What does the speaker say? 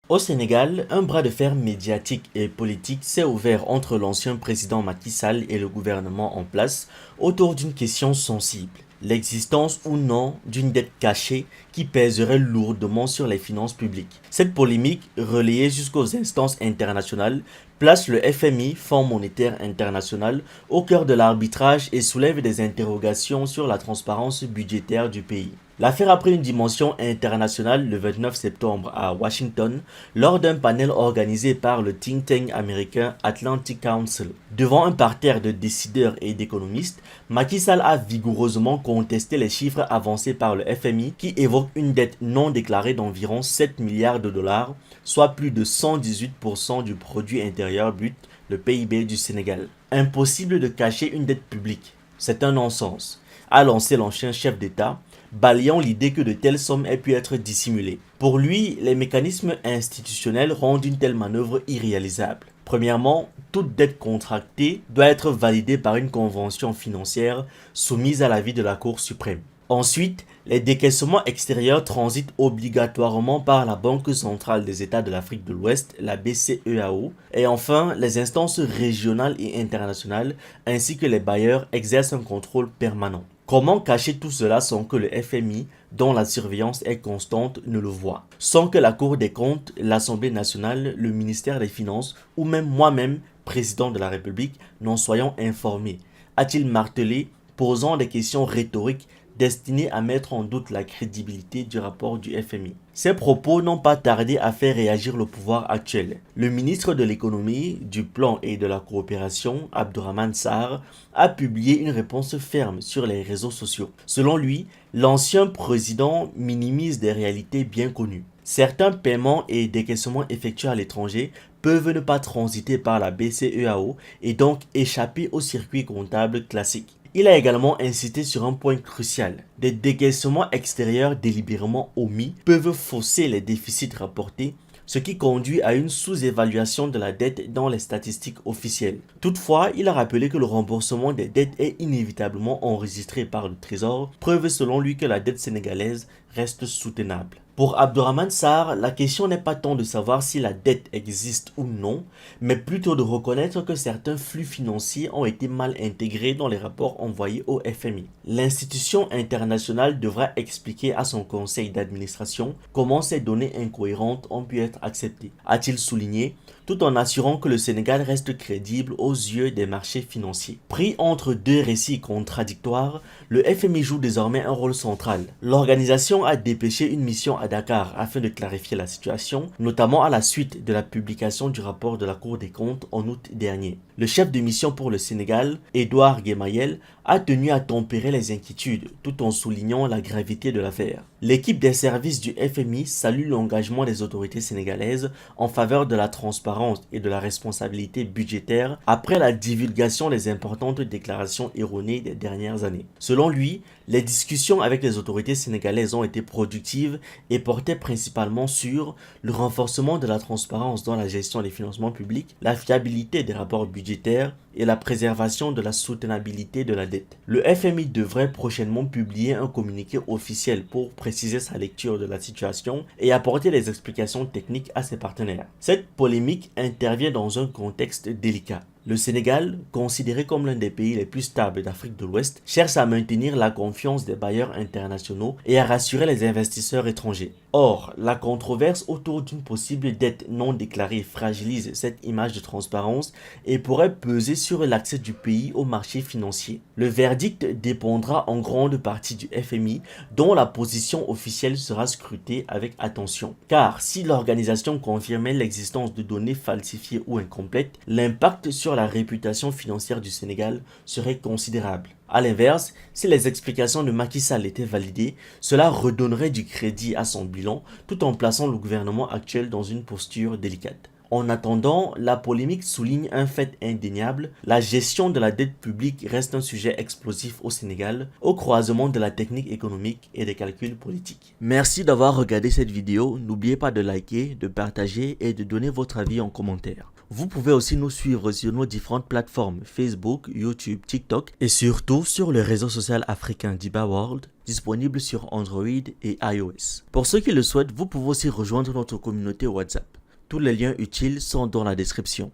Au Sénégal, un bras de fer médiatique et politique s'est ouvert entre l'ancien président Macky Sall et le gouvernement en place autour d'une question sensible, l'existence ou non d'une dette cachée qui pèserait lourdement sur les finances publiques. Cette polémique, relayée jusqu'aux instances internationales, place le FMI, Fonds monétaire international, au cœur de l'arbitrage et soulève des interrogations sur la transparence budgétaire du pays. L'affaire a pris une dimension internationale le 29 septembre à Washington lors d'un panel organisé par le think tank américain Atlantic Council. Devant un parterre de décideurs et d'économistes, Macky Sall a vigoureusement contesté les chiffres avancés par le FMI qui évoquent une dette non déclarée d'environ 7 milliards de dollars, soit plus de 118% du produit intérieur brut, le PIB du Sénégal. Impossible de cacher une dette publique. C'est un non-sens, a lancé l'ancien chef d'État, balayant l'idée que de telles sommes aient pu être dissimulées. Pour lui, les mécanismes institutionnels rendent une telle manœuvre irréalisable. Premièrement, toute dette contractée doit être validée par une convention financière soumise à l'avis de la Cour suprême. Ensuite, les décaissements extérieurs transitent obligatoirement par la Banque centrale des États de l'Afrique de l'Ouest, la BCEAO, et enfin, les instances régionales et internationales ainsi que les bailleurs exercent un contrôle permanent. Comment cacher tout cela sans que le FMI, dont la surveillance est constante, ne le voie? Sans que la Cour des comptes, l'Assemblée nationale, le ministère des Finances ou même moi-même, président de la République, n'en soyons informés, a-t-il martelé, posant des questions rhétoriques destinées à mettre en doute la crédibilité du rapport du FMI. Ces propos n'ont pas tardé à faire réagir le pouvoir actuel. Le ministre de l'économie, du plan et de la coopération, Abdourahmane Sarr, a publié une réponse ferme sur les réseaux sociaux. Selon lui, l'ancien président minimise des réalités bien connues. Certains paiements et décaissements effectués à l'étranger peuvent ne pas transiter par la BCEAO et donc échapper au circuit comptable classique. Il a également insisté sur un point crucial. Des décaissements extérieurs délibérément omis peuvent fausser les déficits rapportés, ce qui conduit à une sous-évaluation de la dette dans les statistiques officielles. Toutefois, il a rappelé que le remboursement des dettes est inévitablement enregistré par le Trésor, preuve selon lui que la dette sénégalaise reste soutenable. Pour Abdourahmane Sarr, la question n'est pas tant de savoir si la dette existe ou non, mais plutôt de reconnaître que certains flux financiers ont été mal intégrés dans les rapports envoyés au FMI. L'institution internationale devra expliquer à son conseil d'administration comment ces données incohérentes ont pu être acceptées, a-t-il souligné, tout en assurant que le Sénégal reste crédible aux yeux des marchés financiers. Pris entre deux récits contradictoires, le FMI joue désormais un rôle central. L'organisation a dépêché une mission à Dakar afin de clarifier la situation, notamment à la suite de la publication du rapport de la Cour des comptes en août dernier. Le chef de mission pour le Sénégal, Edouard Guémayel, a tenu à tempérer les inquiétudes tout en soulignant la gravité de l'affaire. L'équipe des services du FMI salue l'engagement des autorités sénégalaises en faveur de la transparence et de la responsabilité budgétaire après la divulgation des importantes déclarations erronées des dernières années. Selon lui, les discussions avec les autorités sénégalaises ont été productives et portaient principalement sur le renforcement de la transparence dans la gestion des financements publics, la fiabilité des rapports budgétaires et la préservation de la soutenabilité de la dette. Le FMI devrait prochainement publier un communiqué officiel pour préciser sa lecture de la situation et apporter des explications techniques à ses partenaires. Cette polémique intervient dans un contexte délicat. Le Sénégal, considéré comme l'un des pays les plus stables d'Afrique de l'Ouest, cherche à maintenir la confiance des bailleurs internationaux et à rassurer les investisseurs étrangers. Or, la controverse autour d'une possible dette non déclarée fragilise cette image de transparence et pourrait peser sur l'accès du pays au marché financier. Le verdict dépendra en grande partie du FMI, dont la position officielle sera scrutée avec attention. Car si l'organisation confirmait l'existence de données falsifiées ou incomplètes, l'impact sur la réputation financière du Sénégal serait considérable. A l'inverse, si les explications de Macky Sall étaient validées, cela redonnerait du crédit à son bilan tout en plaçant le gouvernement actuel dans une posture délicate. En attendant, la polémique souligne un fait indéniable, la gestion de la dette publique reste un sujet explosif au Sénégal, au croisement de la technique économique et des calculs politiques. Merci d'avoir regardé cette vidéo, n'oubliez pas de liker, de partager et de donner votre avis en commentaire. Vous pouvez aussi nous suivre sur nos différentes plateformes Facebook, YouTube, TikTok et surtout sur le réseau social africain Diba World, disponible sur Android et iOS. Pour ceux qui le souhaitent, vous pouvez aussi rejoindre notre communauté WhatsApp. Tous les liens utiles sont dans la description.